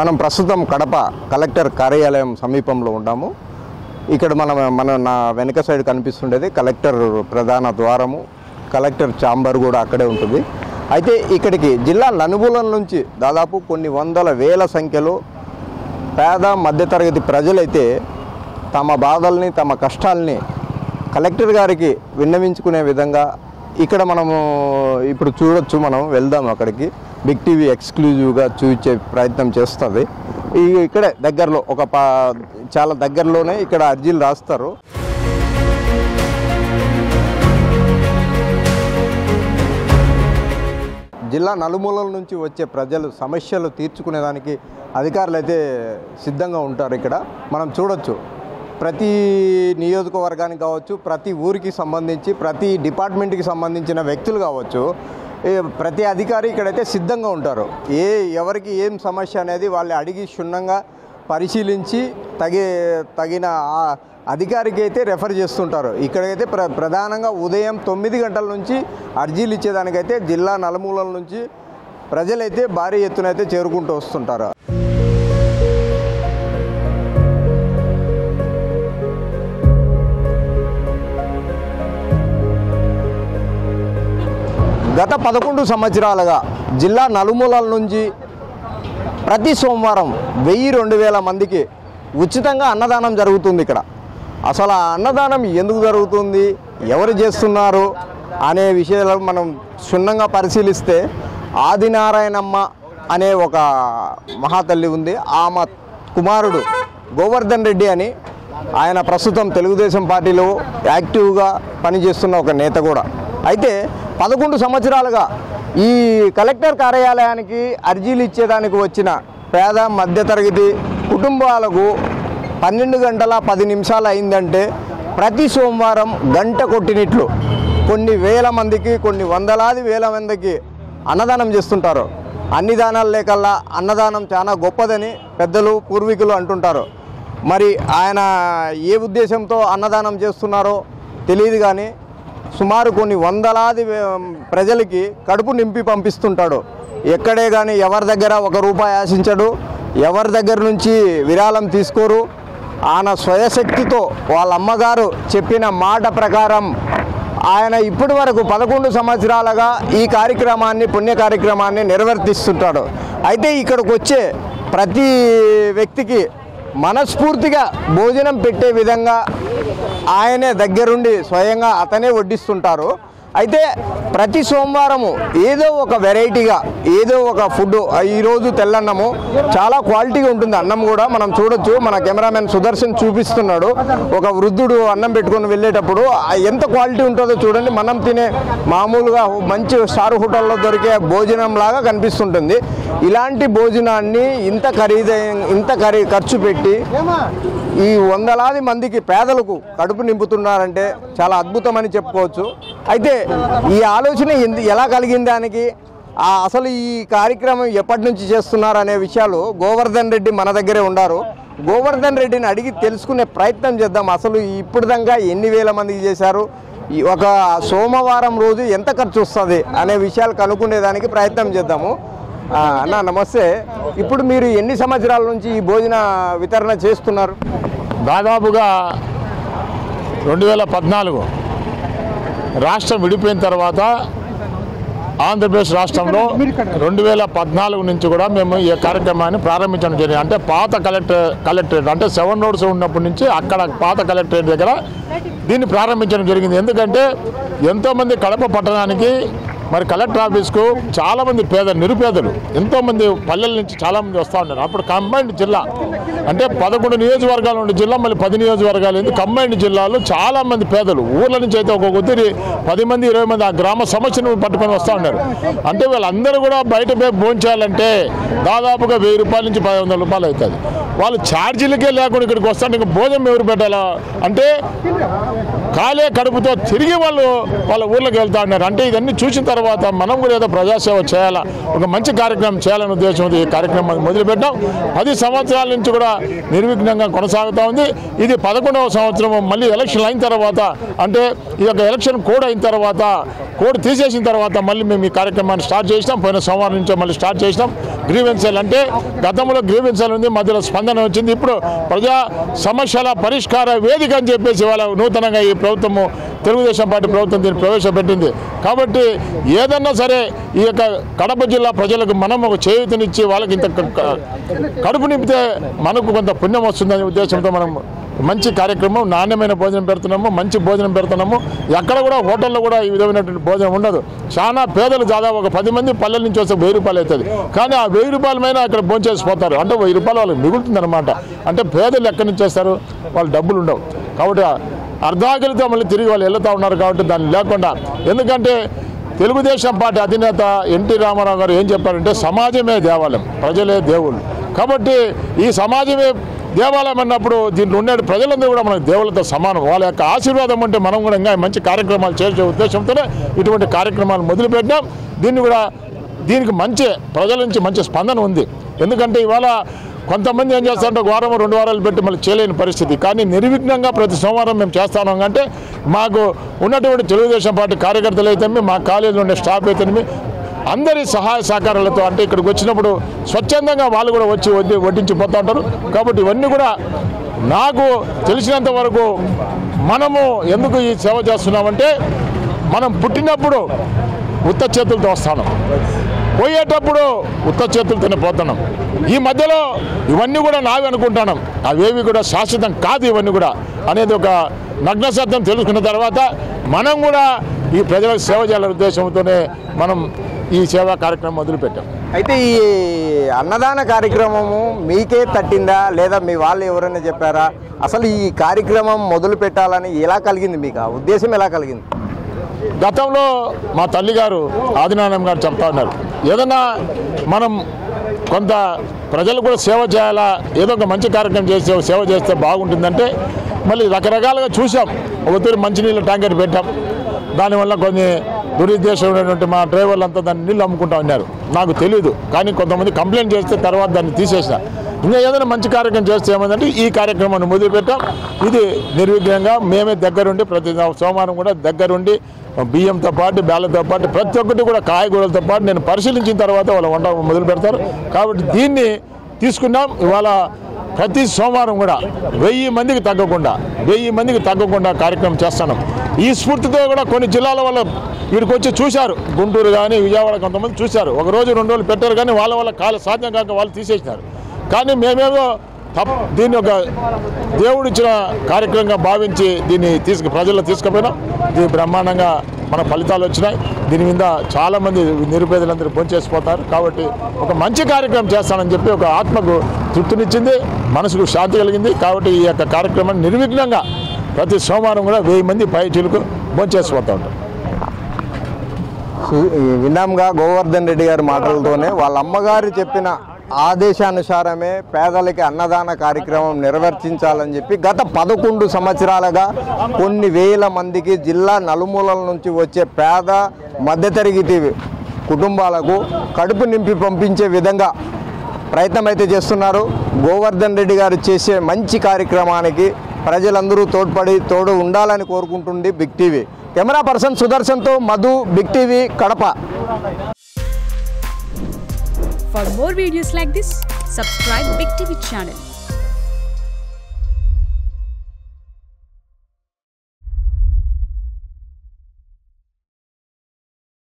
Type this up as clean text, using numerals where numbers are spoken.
మనం ప్రస్తుతం కడప కలెక్టర్ కార్యాలయం సమీపంలో ఉన్నాము. ఇక్కడ నా వెనక సైడ్ కనిపిస్తుండేది కలెక్టర్ ప్రధాన ద్వారము. కలెక్టర్ ఛాంబర్ కూడా అక్కడే ఉంటుంది. అయితే ఇక్కడికి జిల్లా నలుమూలల నుంచి దాదాపు కొన్ని వందల వేల సంఖ్యలో పేద మధ్యతరగతి ప్రజలైతే తమ బాధల్ని తమ కష్టాలని కలెక్టర్ గారికి విన్నవించుకునే విధంగా ఇక్కడ మనము ఇప్పుడు చూడొచ్చు. మనం వెళ్దాం అక్కడికి. బిగ్ టీవీ ఎక్స్క్లూజివ్గా చూపించే ప్రయత్నం చేస్తుంది. ఇక్కడే దగ్గరలో చాలా దగ్గరలోనే ఇక్కడ అర్జీలు రాస్తారు. జిల్లా నలుమూలల నుంచి వచ్చే ప్రజలు సమస్యలు తీర్చుకునేదానికి అధికారులు అయితే సిద్ధంగా ఉంటారు. ఇక్కడ మనం చూడొచ్చు. ప్రతి నియోజకవర్గానికి కావచ్చు, ప్రతి ఊరికి సంబంధించి, ప్రతి డిపార్ట్మెంట్కి సంబంధించిన వ్యక్తులు కావచ్చు, ప్రతి అధికారి ఇక్కడైతే సిద్ధంగా ఉంటారు. ఎవరికి ఏం సమస్య అనేది వాళ్ళు అడిగి క్షుణ్ణంగా పరిశీలించి తగిన అధికారికి అయితే రెఫర్ చేస్తుంటారు. ఇక్కడైతే ప్రధానంగా ఉదయం 9 గంటల నుంచి అర్జీలు ఇచ్చేదానికైతే జిల్లా నలుమూలల నుంచి ప్రజలైతే భారీ ఎత్తున అయితే చేరుకుంటూ వస్తుంటారు. గత 11 సంవత్సరాలుగా జిల్లా నలుమూలల నుంచి ప్రతి సోమవారం 1000-2000 మందికి ఉచితంగా అన్నదానం జరుగుతుంది. ఇక్కడ అసలు ఆ అన్నదానం ఎందుకు జరుగుతుంది, ఎవరు చేస్తున్నారు అనే విషయాలు మనం క్షుణ్ణంగా పరిశీలిస్తే ఆదినారాయణమ్మ అనే ఒక మహాతల్లి ఉంది. ఆమె కుమారుడు గోవర్ధన్ రెడ్డి అని ఆయన ప్రస్తుతం తెలుగుదేశం పార్టీలో యాక్టివ్గా పనిచేస్తున్న ఒక నేత కూడా. అయితే 11 సంవత్సరాలుగా ఈ కలెక్టర్ కార్యాలయానికి అర్జీలు ఇచ్చేదానికి వచ్చిన పేద మధ్యతరగతి కుటుంబాలకు 12 గంటల 10 నిమిషాలు అయిందంటే ప్రతి సోమవారం గంట కొట్టినట్లు కొన్ని వేల మందికి, కొన్ని వందలాది వేల మందికి అన్నదానం చేస్తుంటారు. అన్ని దానాలు లేకల్లా అన్నదానం చాలా గొప్పదని పెద్దలు పూర్వీకులు అంటుంటారు. మరి ఆయన ఏ ఉద్దేశంతో అన్నదానం చేస్తున్నారో తెలియదు, కానీ సుమారు కొన్ని వందలాది ప్రజలకి కడుపు నింపి పంపిస్తుంటాడు. ఎక్కడే కానీ ఎవరి దగ్గర 1 రూపాయి ఆశించడు, ఎవరి దగ్గర నుంచి విరాళం తీసుకోరు. ఆయన స్వయశక్తితో వాళ్ళ అమ్మగారు చెప్పిన మాట ప్రకారం ఆయన ఇప్పటి వరకు 11 సంవత్సరాలుగా ఈ కార్యక్రమాన్ని, పుణ్య కార్యక్రమాన్ని నిర్వర్తిస్తుంటాడు. అయితే ఇక్కడికి వచ్చే ప్రతి వ్యక్తికి మనస్ఫూర్తిగా భోజనం పెట్టే విధంగా ఆయనే దగ్గరుండి స్వయంగా అతనే వడ్డిస్తుంటారు. అయితే ప్రతి సోమవారము ఏదో ఒక వెరైటీగా ఏదో ఒక ఫుడ్, ఈరోజు తెల్లన్నము చాలా క్వాలిటీగా ఉంటుంది. అన్నం కూడా మనం చూడొచ్చు. మన కెమెరామెన్ సుదర్శన్ చూపిస్తున్నాడు. ఒక వృద్ధుడు అన్నం పెట్టుకొని వెళ్ళేటప్పుడు ఎంత క్వాలిటీ ఉంటుందో చూడండి. మనం తినే మామూలుగా మంచి స్టార్ హోటల్లో దొరికే భోజనం లాగా కనిపిస్తుంటుంది. ఇలాంటి భోజనాన్ని ఇంత ఖర్చు పెట్టి ఈ వందలాది మందికి పేదలకు కడుపు నింపుతున్నారంటే చాలా అద్భుతమని చెప్పుకోవచ్చు. అయితే ఈ ఆలోచన ఎలా కలిగిన దానికి, అసలు ఈ కార్యక్రమం ఎప్పటి నుంచి చేస్తున్నారు అనే విషయాలు గోవర్ధన్ రెడ్డి మన దగ్గరే ఉన్నారు. గోవర్ధన్ రెడ్డిని అడిగి తెలుసుకునే ప్రయత్నం చేద్దాం. అసలు ఇప్పుడు దాకా ఎన్ని వేల మందికి చేశారు, ఒక సోమవారం రోజు ఎంత ఖర్చు వస్తుంది అనే విషయాలు కనుక్కునేదానికి ప్రయత్నం చేద్దాము. అన్న నమస్తే. ఇప్పుడు మీరు ఎన్ని సంవత్సరాల నుంచి ఈ భోజన వితరణ చేస్తున్నారు? దాదాపుగా 2014 రాష్ట్రం విడిపోయిన తర్వాత ఆంధ్రప్రదేశ్ రాష్ట్రంలో 2014 నుంచి కూడా మేము ఈ కార్యక్రమాన్ని ప్రారంభించడం జరిగింది. అంటే పాత కలెక్టరేట్ అంటే 7 రోడ్స్ ఉన్నప్పటి నుంచి అక్కడ పాత కలెక్టరేట్ దగ్గర దీన్ని ప్రారంభించడం జరిగింది. ఎందుకంటే ఎంతోమంది కడప పట్టణానికి మరి కలెక్టర్ ఆఫీస్కు చాలామంది నిరుపేదలు ఎంతోమంది పల్లెల నుంచి చాలామంది వస్తూ ఉన్నారు. అప్పుడు కంబైన్డ్ జిల్లా అంటే 11 నియోజకవర్గాలు ఉండే జిల్లా, మళ్ళీ 10 నియోజకవర్గాలు కంబైన్డ్ జిల్లాలో చాలామంది పేదలు ఊర్ల నుంచి అయితే ఒక కొద్ది 10 మంది 20 మంది ఆ గ్రామ సమస్యను పట్టుకొని వస్తూ ఉన్నారు. అంటే వీళ్ళందరూ కూడా బయట పోయి భోజనం చేయాలంటే దాదాపుగా 1000 రూపాయల నుంచి 500 రూపాయలు అవుతుంది. వాళ్ళు ఛార్జీలకే లేకుండా ఇక్కడికి వస్తాను, ఇంకా భోజనం ఎవరు పెట్టాలా అంటే ఖాళీ కడుపుతో తిరిగి వాళ్ళ ఊర్లోకి వెళ్తూ ఉన్నారు. అంటే ఇవన్నీ చూసిన తర్వాత తర్వాత మనం కూడా ఏదో ప్రజాసేవ చేయాలా, ఒక మంచి కార్యక్రమం చేయాలనే ఉద్దేశంతో ఈ కార్యక్రమం మొదలుపెట్టాం. 10 సంవత్సరాల నుంచి కూడా నిర్విఘ్నంగా కొనసాగుతూ ఉంది. ఇది 11వ సంవత్సరం. మళ్ళీ ఎలక్షన్ అయిన తర్వాత, అంటే ఈ యొక్క ఎలక్షన్ కోడ్ అయిన తర్వాత, కోడ్ తీసేసిన తర్వాత మళ్ళీ మేము ఈ కార్యక్రమాన్ని స్టార్ట్ చేసినాం. పోయిన సోమవారం నుంచే మళ్ళీ స్టార్ట్ చేసినాం. గ్రీవెన్సెల్ అంటే గతంలో గ్రీవెన్సెల్ ఉంది, మధ్యలో స్పందన వచ్చింది. ఇప్పుడు ప్రజా సమస్యల పరిష్కార వేదిక అని చెప్పేసి వాళ్ళ నూతనంగా ఈ ప్రభుత్వము, తెలుగుదేశం పార్టీ ప్రభుత్వం దీన్ని ప్రవేశపెట్టింది. కాబట్టి ఏదన్నా సరే ఈ యొక్క కడప జిల్లా ప్రజలకు మనం ఒక చేయూతనిచ్చి వాళ్ళకి ఇంత కడుపు నింపితే మనకు కొంత పుణ్యం వస్తుందనే ఉద్దేశంతో మనం మంచి కార్యక్రమం, నాణ్యమైన భోజనం పెడుతున్నాము, మంచి భోజనం పెడుతున్నాము. ఎక్కడ కూడా హోటల్లో కూడా ఈ విధమైనటువంటి భోజనం ఉండదు. చాలా పేదలు, దాదాపు ఒక 10 మంది పల్లెల నుంచి వస్తే 1000 రూపాయలు అవుతుంది. కానీ ఆ 1000 రూపాయల మీద అక్కడ భోంచేసిపోతారు. అంటే 1000 రూపాయలు వాళ్ళకి మిగులుతుందన్నమాట. అంటే పేదలు ఎక్కడి నుంచి చేస్తారు, వాళ్ళు డబ్బులు ఉండవు. కాబట్టి అర్ధాకలితో మళ్ళీ తిరిగి వాళ్ళు వెళ్తూ ఉన్నారు. కాబట్టి దాన్ని లేకుండా, ఎందుకంటే తెలుగుదేశం పార్టీ అధినేత ఎన్టీ రామారావు గారు ఏం చెప్పారంటే సమాజమే దేవాలయం, ప్రజలే దేవుళ్ళు. కాబట్టి ఈ సమాజమే దేవాలయం అన్నప్పుడు దీంట్లో ఉండే ప్రజలందరూ కూడా మనకు దేవుళ్ళతో సమానం. వాళ్ళ యొక్క ఆశీర్వాదం ఉంటే మనం కూడా ఇంకా మంచి కార్యక్రమాలు చేసే ఉద్దేశంతోనే ఇటువంటి కార్యక్రమాలు మొదలుపెట్టాం. దీనికి మంచి ప్రజల నుంచి మంచి స్పందన ఉంది. ఎందుకంటే ఇవాళ కొంతమంది ఏం చేస్తారంటే 1 వారం 2 వారాలు పెట్టి మళ్ళీ చేయలేని పరిస్థితి. కానీ నిర్విఘ్నంగా ప్రతి సోమవారం మేము చేస్తాను. అంటే మాకు ఉన్నటువంటి తెలుగుదేశం పార్టీ కార్యకర్తలు అయితేమి, మా కాలేజీలో ఉండే స్టాఫ్ అయితేమి, అందరి సహాయ సహకారాలతో, అంటే ఇక్కడికి వచ్చినప్పుడు స్వచ్ఛందంగా వాళ్ళు కూడా వచ్చి వడ్డించిపోతూ ఉంటారు. కాబట్టి ఇవన్నీ కూడా నాకు తెలిసినంత వరకు మనము ఎందుకు ఈ సేవ చేస్తున్నామంటే, మనం పుట్టినప్పుడు ఉత్త చేతులతో వస్తాను, పోయేటప్పుడు ఉత్త చేతులతోనే పోతున్నాం. ఈ మధ్యలో ఇవన్నీ కూడా నావి అనుకుంటున్నాం, అవేవి కూడా శాశ్వతం కాదు ఇవన్నీ కూడా అనేది ఒక నగ్న సత్యం తెలుసుకున్న తర్వాత మనం కూడా ఈ ప్రజలకు సేవ చేయాలనే ఉద్దేశంతోనే మనం ఈ సేవా కార్యక్రమం మొదలుపెట్టాం. అయితే ఈ అన్నదాన కార్యక్రమము మీకే తట్టిందా, లేదా మీ వాళ్ళు ఎవరైనా చెప్పారా? అసలు ఈ కార్యక్రమం మొదలు పెట్టాలని ఎలా కలిగింది మీకు? ఆ ఉద్దేశం ఎలా కలిగింది? గతంలో మా తల్లిగారు ఆదినారాయణ గారు చెప్తా ఉన్నారు, ఏదన్నా మనం కొంత ప్రజలు కూడా సేవ చేయాలా, ఏదో ఒక మంచి కార్యక్రమం చేసి సేవ చేస్తే బాగుంటుందంటే మళ్ళీ రకరకాలుగా చూసాం. ఒకతూరి మంచినీళ్ళ ట్యాంకర్ పెట్టాం. దానివల్ల కొన్ని దురుద్దేశమైనటువంటి మా డ్రైవర్లు దాన్ని నీళ్ళు అమ్ముకుంటా ఉన్నారు. నాకు తెలియదు, కానీ కొంతమంది కంప్లైంట్ చేస్తే తర్వాత దాన్ని తీసేసిన. ఇంకా ఏదైనా మంచి కార్యక్రమం చేస్తే ఏమైందంటే ఈ కార్యక్రమాన్ని మొదలుపెట్టాం. ఇది నిర్విఘ్నంగా మేమే దగ్గరుండి ప్రతి సోమవారం కూడా దగ్గరుండి బియ్యంతో పాటు, బేళ్ళతో పాటు, ప్రతి ఒక్కటి కూడా కాయగూరలతో పాటు నేను పరిశీలించిన తర్వాత వాళ్ళు వంట మొదలు పెడతారు. కాబట్టి దీన్ని తీసుకున్నాం. ఇవాళ ప్రతి సోమవారం కూడా 1000 మందికి తగ్గకుండా కార్యక్రమం చేస్తున్నాం. ఈ స్ఫూర్తితో కూడా కొన్ని జిల్లాల వాళ్ళు వీడికి వచ్చి చూశారు. గుంటూరు కానీ విజయవాడ కొంతమంది చూశారు. 1 రోజు 2 రోజులు పెట్టారు, కానీ వాళ్ళ సాధ్యం కాక వాళ్ళు తీసేసినారు. కానీ మేమేమో దీన్ని ఒక దేవుడిచ్చిన కార్యక్రమంగా భావించి దీన్ని ప్రజల్లో తీసుకుపోయినాం. దీని బ్రహ్మాండంగా మన ఫలితాలు వచ్చినాయి. దీని మీద చాలామంది నిరుపేదలందరూ భోంచేసిపోతారు. కాబట్టి ఒక మంచి కార్యక్రమం చేస్తానని చెప్పి ఒక ఆత్మకు తృప్తినిచ్చింది, మనసుకు శాంతి కలిగింది. కాబట్టి ఈ యొక్క కార్యక్రమాన్ని నిర్విఘ్నంగా ప్రతి సోమవారం కూడా 1000 మంది పైచీలకు భోంచేసిపోతూ ఉంటారు. విన్నాంగా గోవర్ధన్ రెడ్డి గారి మాటలతోనే వాళ్ళ అమ్మగారు చెప్పిన ఆదేశానుసారమే పేదలకి అన్నదాన కార్యక్రమం నిర్వర్తించాలని చెప్పి గత 11 సంవత్సరాలుగా కొన్ని వేల మందికి జిల్లా నలుమూలల నుంచి వచ్చే పేద మధ్యతరగతి కుటుంబాలకు కడుపు నింపి పంపించే విధంగా ప్రయత్నం అయితే చేస్తున్నారు. గోవర్ధన్ రెడ్డి గారు చేసే మంచి కార్యక్రమానికి ప్రజలందరూ తోడు ఉండాలని కోరుకుంటుంది బిగ్ టీవీ. కెమెరా పర్సన్ సుదర్శన్తో Madhu, big TV, Kadapa. For more videos like this, subscribe Big TV channel.